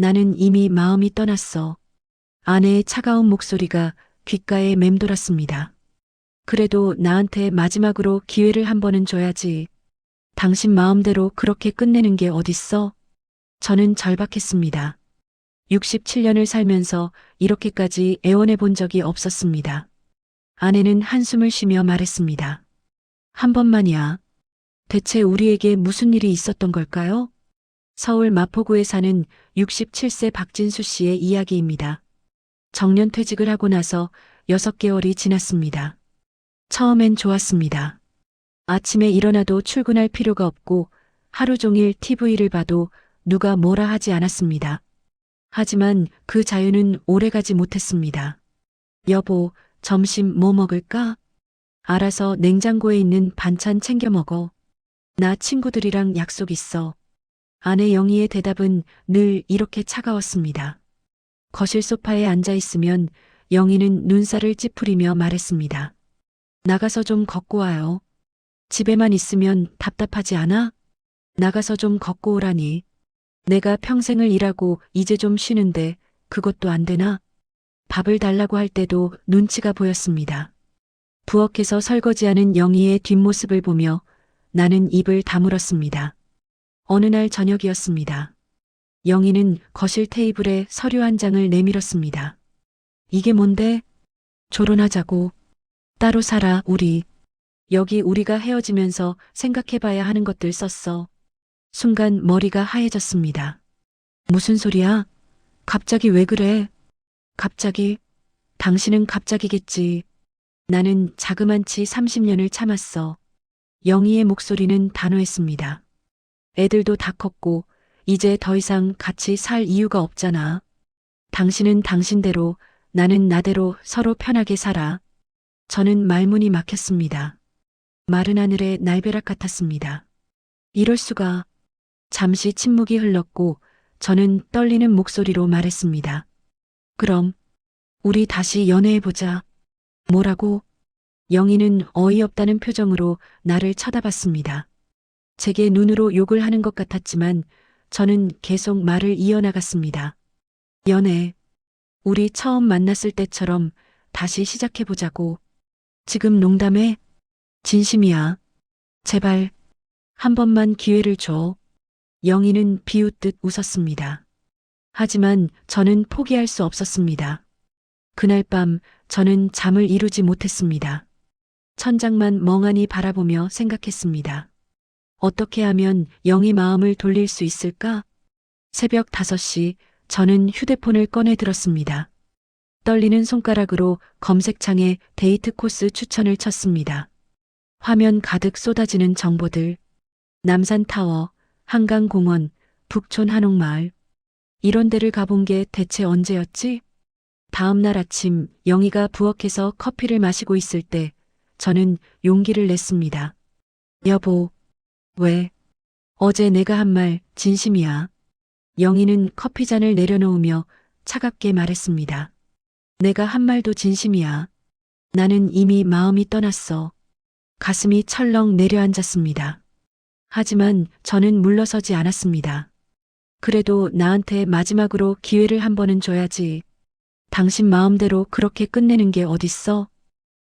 나는 이미 마음이 떠났어. 아내의 차가운 목소리가 귓가에 맴돌았습니다. 그래도 나한테 마지막으로 기회를 한 번은 줘야지. 당신 마음대로 그렇게 끝내는 게 어딨어? 저는 절박했습니다. 67년을 살면서 이렇게까지 애원해 본 적이 없었습니다. 아내는 한숨을 쉬며 말했습니다. 한 번만이야. 대체 우리에게 무슨 일이 있었던 걸까요? 서울 마포구에 사는 67세 박진수 씨의 이야기입니다. 정년퇴직을 하고 나서 6개월이 지났습니다. 처음엔 좋았습니다. 아침에 일어나도 출근할 필요가 없고 하루 종일 TV를 봐도 누가 뭐라 하지 않았습니다. 하지만 그 자유는 오래가지 못했습니다. 여보, 점심 뭐 먹을까? 알아서 냉장고에 있는 반찬 챙겨 먹어. 나 친구들이랑 약속 있어. 아내 영희의 대답은 늘 이렇게 차가웠습니다. 거실 소파에 앉아 있으면 영희는 눈살을 찌푸리며 말했습니다. 나가서 좀 걷고 와요. 집에만 있으면 답답하지 않아? 나가서 좀 걷고 오라니. 내가 평생을 일하고 이제 좀 쉬는데 그것도 안 되나? 밥을 달라고 할 때도 눈치가 보였습니다. 부엌에서 설거지하는 영희의 뒷모습을 보며 나는 입을 다물었습니다. 어느 날 저녁이었습니다. 영희는 거실 테이블에 서류 한 장을 내밀었습니다. 이게 뭔데? 결혼하자고. 따로 살아, 우리. 여기 우리가 헤어지면서 생각해봐야 하는 것들 썼어. 순간 머리가 하얘졌습니다. 무슨 소리야? 갑자기 왜 그래? 갑자기? 당신은 갑자기겠지. 나는 자그만치 30년을 참았어. 영희의 목소리는 단호했습니다. 애들도 다 컸고 이제 더 이상 같이 살 이유가 없잖아. 당신은 당신대로, 나는 나대로 서로 편하게 살아. 저는 말문이 막혔습니다. 마른 하늘의 날벼락 같았습니다. 이럴 수가. 잠시 침묵이 흘렀고 저는 떨리는 목소리로 말했습니다. 그럼 우리 다시 연애해보자. 뭐라고? 영희는 어이없다는 표정으로 나를 쳐다봤습니다. 제게 눈으로 욕을 하는 것 같았지만 저는 계속 말을 이어나갔습니다. 연애. 우리 처음 만났을 때처럼 다시 시작해보자고. 지금 농담해? 진심이야. 제발 한 번만 기회를 줘. 영희는 비웃듯 웃었습니다. 하지만 저는 포기할 수 없었습니다. 그날 밤 저는 잠을 이루지 못했습니다. 천장만 멍하니 바라보며 생각했습니다. 어떻게 하면 영희 마음을 돌릴 수 있을까? 새벽 5시 저는 휴대폰을 꺼내 들었습니다. 떨리는 손가락으로 검색창에 데이트 코스 추천을 쳤습니다. 화면 가득 쏟아지는 정보들. 남산타워, 한강공원, 북촌 한옥마을. 이런 데를 가본 게 대체 언제였지? 다음 날 아침 영희가 부엌에서 커피를 마시고 있을 때 저는 용기를 냈습니다. 여보, 왜? 어제 내가 한 말 진심이야. 영희는 커피잔을 내려놓으며 차갑게 말했습니다. 내가 한 말도 진심이야. 나는 이미 마음이 떠났어. 가슴이 철렁 내려앉았습니다. 하지만 저는 물러서지 않았습니다. 그래도 나한테 마지막으로 기회를 한 번은 줘야지. 당신 마음대로 그렇게 끝내는 게 어딨어?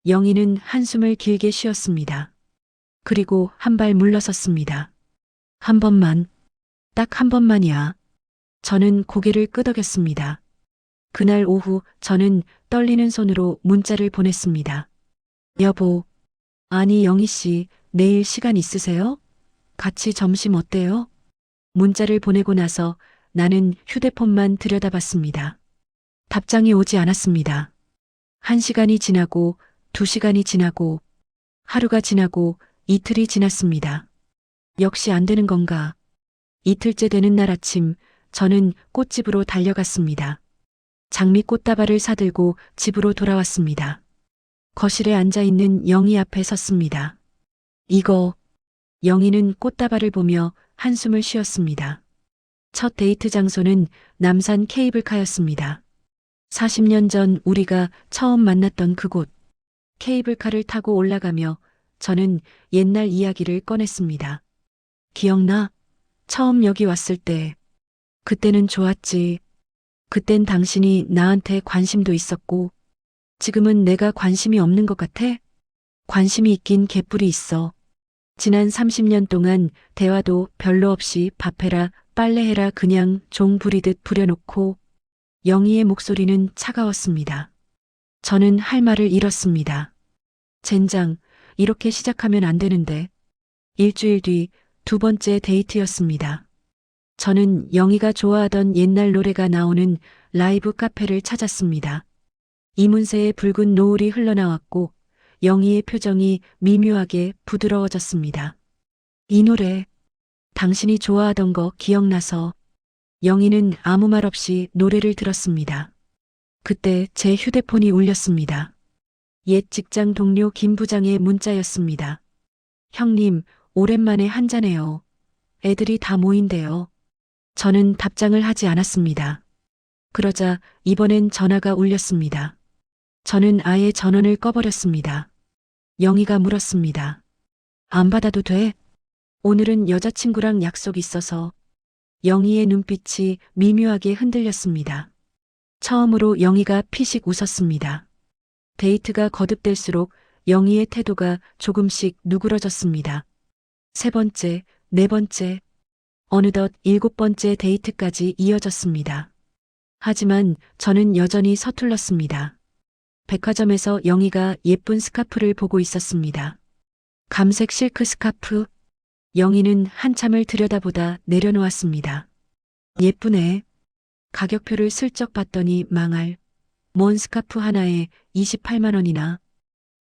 영희는 한숨을 길게 쉬었습니다. 그리고 한 발 물러섰습니다. 한 번만, 딱 한 번만이야. 저는 고개를 끄덕였습니다. 그날 오후 저는 떨리는 손으로 문자를 보냈습니다. 여보, 아니 영희 씨, 내일 시간 있으세요? 같이 점심 어때요? 문자를 보내고 나서 나는 휴대폰만 들여다봤습니다. 답장이 오지 않았습니다. 1시간이 지나고 2시간이 지나고 하루가 지나고 이틀이 지났습니다. 역시 안 되는 건가? 이틀째 되는 날 아침 저는 꽃집으로 달려갔습니다. 장미 꽃다발을 사들고 집으로 돌아왔습니다. 거실에 앉아있는 영희 앞에 섰습니다. 이거. 영희는 꽃다발을 보며 한숨을 쉬었습니다. 첫 데이트 장소는 남산 케이블카였습니다. 40년 전 우리가 처음 만났던 그곳. 케이블카를 타고 올라가며 저는 옛날 이야기를 꺼냈습니다. 기억나? 처음 여기 왔을 때 그때는 좋았지. 그땐 당신이 나한테 관심도 있었고, 지금은 내가 관심이 없는 것 같아? 관심이 있긴 개뿔이 있어. 지난 30년 동안 대화도 별로 없이 밥해라, 빨래해라 그냥 종 부리듯 부려놓고 영희의 목소리는 차가웠습니다. 저는 할 말을 잃었습니다. 젠장, 이렇게 시작하면 안 되는데. 일주일 뒤 두 번째 데이트였습니다. 저는 영희가 좋아하던 옛날 노래가 나오는 라이브 카페를 찾았습니다. 이문세의 붉은 노을이 흘러나왔고 영희의 표정이 미묘하게 부드러워졌습니다. 이 노래, 당신이 좋아하던 거 기억나서. 영희는 아무 말 없이 노래를 들었습니다. 그때 제 휴대폰이 울렸습니다. 옛 직장 동료 김 부장의 문자였습니다. 형님, 오랜만에 한잔해요. 애들이 다 모인대요. 저는 답장을 하지 않았습니다. 그러자 이번엔 전화가 울렸습니다. 저는 아예 전원을 꺼버렸습니다. 영희가 물었습니다. 안 받아도 돼? 오늘은 여자친구랑 약속 있어서. 영희의 눈빛이 미묘하게 흔들렸습니다. 처음으로 영희가 피식 웃었습니다. 데이트가 거듭될수록 영희의 태도가 조금씩 누그러졌습니다. 세 번째, 네 번째, 어느덧 일곱 번째 데이트까지 이어졌습니다. 하지만 저는 여전히 서툴렀습니다. 백화점에서 영희가 예쁜 스카프를 보고 있었습니다. 감색 실크 스카프. 영희는 한참을 들여다보다 내려놓았습니다. 예쁘네. 가격표를 슬쩍 봤더니 망할. 뭔 스카프 하나에 28만 원이나.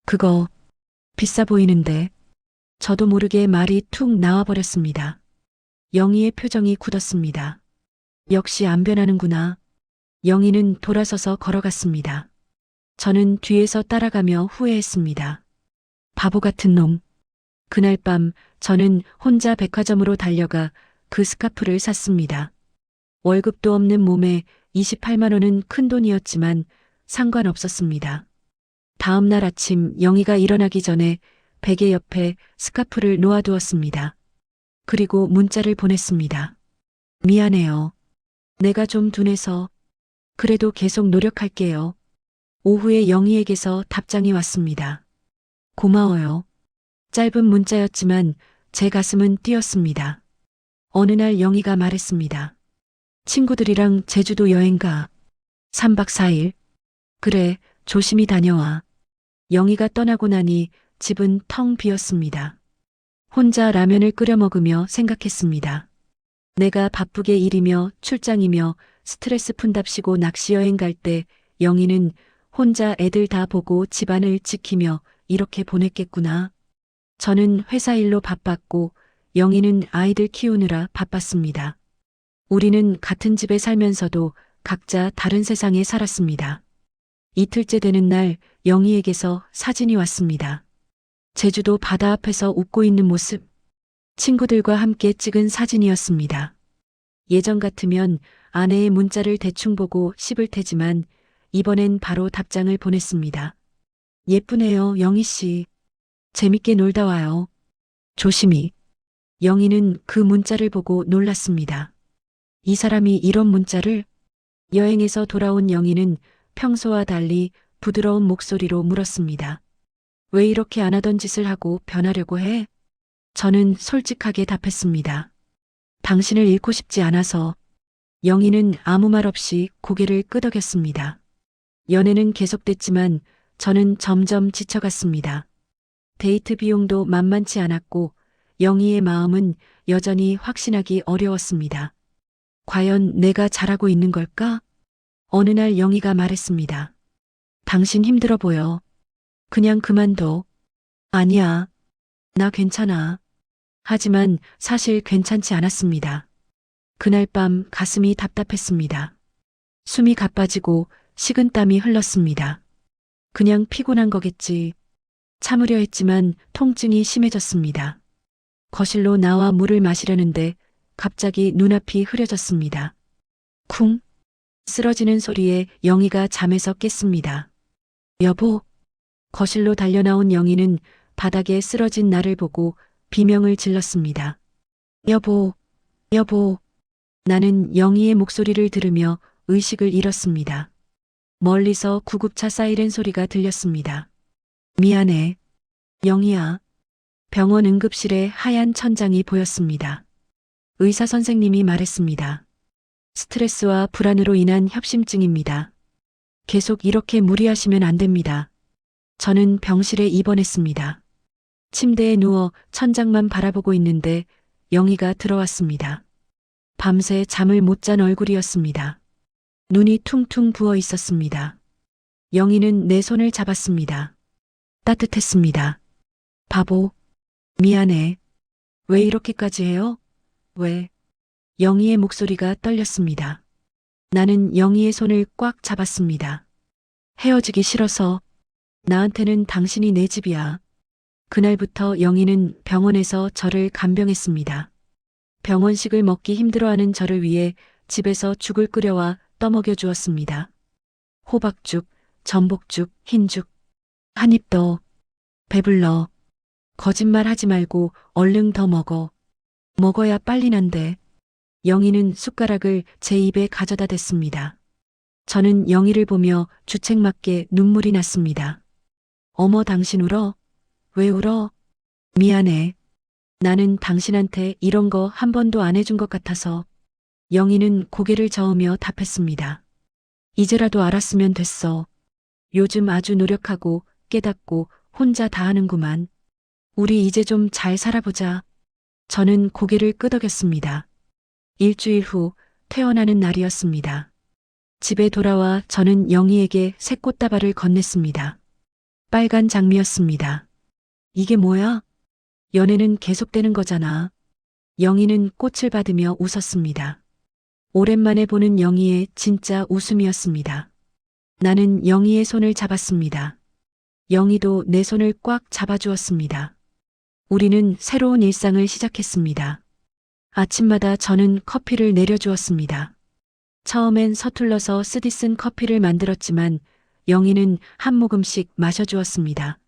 그거 비싸 보이는데. 저도 모르게 말이 툭 나와버렸습니다. 영희의 표정이 굳었습니다. 역시 안 변하는구나. 영희는 돌아서서 걸어갔습니다. 저는 뒤에서 따라가며 후회했습니다. 바보 같은 놈. 그날 밤 저는 혼자 백화점으로 달려가 그 스카프를 샀습니다. 월급도 없는 몸에 28만 원은 큰 돈이었지만 상관없었습니다. 다음 날 아침 영희가 일어나기 전에 베개 옆에 스카프를 놓아두었습니다. 그리고 문자를 보냈습니다. 미안해요. 내가 좀 둔해서. 그래도 계속 노력할게요. 오후에 영희에게서 답장이 왔습니다. 고마워요. 짧은 문자였지만 제 가슴은 뛰었습니다. 어느 날 영희가 말했습니다. 친구들이랑 제주도 여행 가. 3박 4일. 그래, 조심히 다녀와. 영희가 떠나고 나니 집은 텅 비었습니다. 혼자 라면을 끓여 먹으며 생각했습니다. 내가 바쁘게 일이며 출장이며 스트레스 푼답시고 낚시 여행 갈 때 영희는 혼자 애들 다 보고 집안을 지키며 이렇게 보냈겠구나. 저는 회사 일로 바빴고 영희는 아이들 키우느라 바빴습니다. 우리는 같은 집에 살면서도 각자 다른 세상에 살았습니다. 이틀째 되는 날 영희에게서 사진이 왔습니다. 제주도 바다 앞에서 웃고 있는 모습. 친구들과 함께 찍은 사진이었습니다. 예전 같으면 아내의 문자를 대충 보고 씹을 테지만 이번엔 바로 답장을 보냈습니다. 예쁘네요, 영희 씨. 재밌게 놀다 와요. 조심히. 영희는 그 문자를 보고 놀랐습니다. 이 사람이 이런 문자를? 여행에서 돌아온 영희는 평소와 달리 부드러운 목소리로 물었습니다. 왜 이렇게 안 하던 짓을 하고 변하려고 해? 저는 솔직하게 답했습니다. 당신을 잃고 싶지 않아서. 영희는 아무 말 없이 고개를 끄덕였습니다. 연애는 계속됐지만 저는 점점 지쳐갔습니다. 데이트 비용도 만만치 않았고 영희의 마음은 여전히 확신하기 어려웠습니다. 과연 내가 잘하고 있는 걸까? 어느 날 영희가 말했습니다. 당신 힘들어 보여. 그냥 그만둬. 아니야. 나 괜찮아. 하지만 사실 괜찮지 않았습니다. 그날 밤 가슴이 답답했습니다. 숨이 가빠지고 식은땀이 흘렀습니다. 그냥 피곤한 거겠지. 참으려 했지만 통증이 심해졌습니다. 거실로 나와 물을 마시려는데 갑자기 눈앞이 흐려졌습니다. 쿵! 쓰러지는 소리에 영희가 잠에서 깼습니다. 여보! 거실로 달려나온 영희는 바닥에 쓰러진 나를 보고 비명을 질렀습니다. 여보! 여보! 나는 영희의 목소리를 들으며 의식을 잃었습니다. 멀리서 구급차 사이렌 소리가 들렸습니다. 미안해. 영희야. 병원 응급실에 하얀 천장이 보였습니다. 의사 선생님이 말했습니다. 스트레스와 불안으로 인한 협심증입니다. 계속 이렇게 무리하시면 안 됩니다. 저는 병실에 입원했습니다. 침대에 누워 천장만 바라보고 있는데 영희가 들어왔습니다. 밤새 잠을 못 잔 얼굴이었습니다. 눈이 퉁퉁 부어 있었습니다. 영희는 내 손을 잡았습니다. 따뜻했습니다. 바보. 미안해. 왜 이렇게까지 해요? 왜? 영희의 목소리가 떨렸습니다. 나는 영희의 손을 꽉 잡았습니다. 헤어지기 싫어서. 나한테는 당신이 내 집이야. 그날부터 영희는 병원에서 저를 간병했습니다. 병원식을 먹기 힘들어하는 저를 위해 집에서 죽을 끓여와 떠먹여 주었습니다. 호박죽, 전복죽, 흰죽. 한 입 더. 배불러. 거짓말 하지 말고 얼른 더 먹어. 먹어야 빨리 난대. 영희는 숟가락을 제 입에 가져다 댔습니다. 저는 영희를 보며 주책맞게 눈물이 났습니다. 어머, 당신 울어? 왜 울어? 미안해. 나는 당신한테 이런 거 한 번도 안 해준 것 같아서. 영희는 고개를 저으며 답했습니다. 이제라도 알았으면 됐어. 요즘 아주 노력하고 깨닫고 혼자 다 하는구만. 우리 이제 좀 잘 살아보자. 저는 고개를 끄덕였습니다. 일주일 후 퇴원하는 날이었습니다. 집에 돌아와 저는 영희에게 새 꽃다발을 건넸습니다. 빨간 장미였습니다. 이게 뭐야? 연애는 계속되는 거잖아. 영희는 꽃을 받으며 웃었습니다. 오랜만에 보는 영희의 진짜 웃음이었습니다. 나는 영희의 손을 잡았습니다. 영희도 내 손을 꽉 잡아주었습니다. 우리는 새로운 일상을 시작했습니다. 아침마다 저는 커피를 내려주었습니다. 처음엔 서툴러서 쓰디쓴 커피를 만들었지만 영희는 한 모금씩 마셔주었습니다.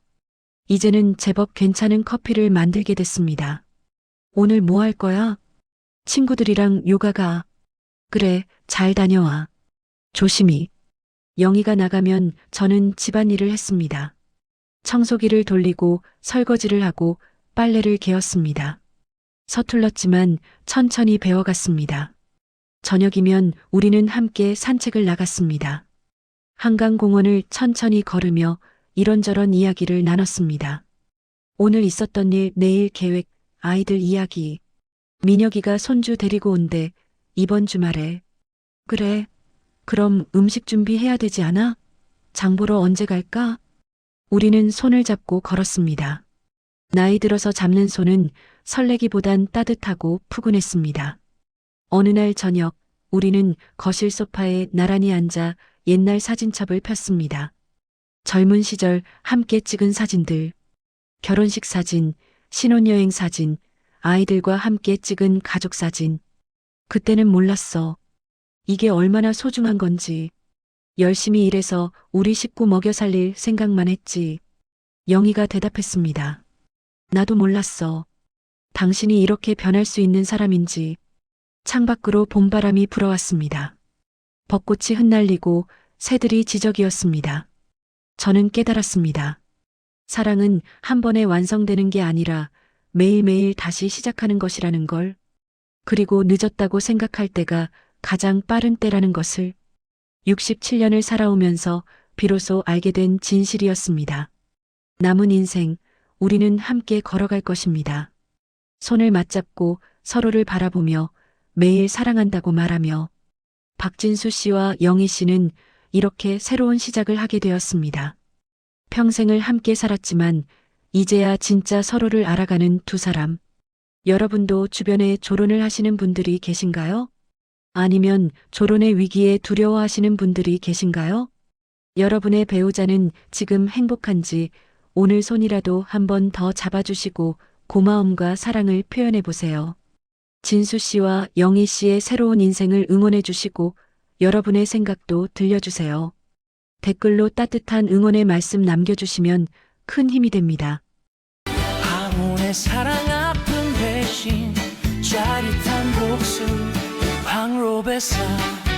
이제는 제법 괜찮은 커피를 만들게 됐습니다. 오늘 뭐 할 거야? 친구들이랑 요가 가. 그래, 잘 다녀와. 조심히. 영희가 나가면 저는 집안일을 했습니다. 청소기를 돌리고 설거지를 하고 빨래를 개었습니다. 서툴렀지만 천천히 배워갔습니다. 저녁이면 우리는 함께 산책을 나갔습니다. 한강공원을 천천히 걸으며 이런저런 이야기를 나눴습니다. 오늘 있었던 일, 내일 계획, 아이들 이야기. 민혁이가 손주 데리고 온대. 이번 주말에. 그래. 그럼 음식 준비해야 되지 않아? 장 보러 언제 갈까? 우리는 손을 잡고 걸었습니다. 나이 들어서 잡는 손은 설레기보단 따뜻하고 푸근했습니다. 어느 날 저녁, 우리는 거실 소파에 나란히 앉아 옛날 사진첩을 폈습니다. 젊은 시절 함께 찍은 사진들, 결혼식 사진, 신혼여행 사진, 아이들과 함께 찍은 가족 사진. 그때는 몰랐어. 이게 얼마나 소중한 건지. 열심히 일해서 우리 식구 먹여 살릴 생각만 했지. 영희가 대답했습니다. 나도 몰랐어. 당신이 이렇게 변할 수 있는 사람인지. 창밖으로 봄바람이 불어왔습니다. 벚꽃이 흩날리고 새들이 지저귀었습니다. 저는 깨달았습니다. 사랑은 한 번에 완성되는 게 아니라 매일매일 다시 시작하는 것이라는 걸. 그리고 늦었다고 생각할 때가 가장 빠른 때라는 것을. 67년을 살아오면서 비로소 알게 된 진실이었습니다. 남은 인생, 우리는 함께 걸어갈 것입니다. 손을 맞잡고 서로를 바라보며 매일 사랑한다고 말하며. 박진수 씨와 영희 씨는 이렇게 새로운 시작을 하게 되었습니다. 평생을 함께 살았지만 이제야 진짜 서로를 알아가는 두 사람. 여러분도 주변에 조론을 하시는 분들이 계신가요? 아니면 조론의 위기에 두려워하시는 분들이 계신가요? 여러분의 배우자는 지금 행복한지 오늘 손이라도 한 번 더 잡아주시고 고마움과 사랑을 표현해 보세요. 진수 씨와 영희 씨의 새로운 인생을 응원해 주시고 여러분의 생각도 들려주세요. 댓글로 따뜻한 응원의 말씀 남겨주시면 큰 힘이 됩니다. 황혼의 사랑 아픈 배신 짜릿한 복수 황혼 고배사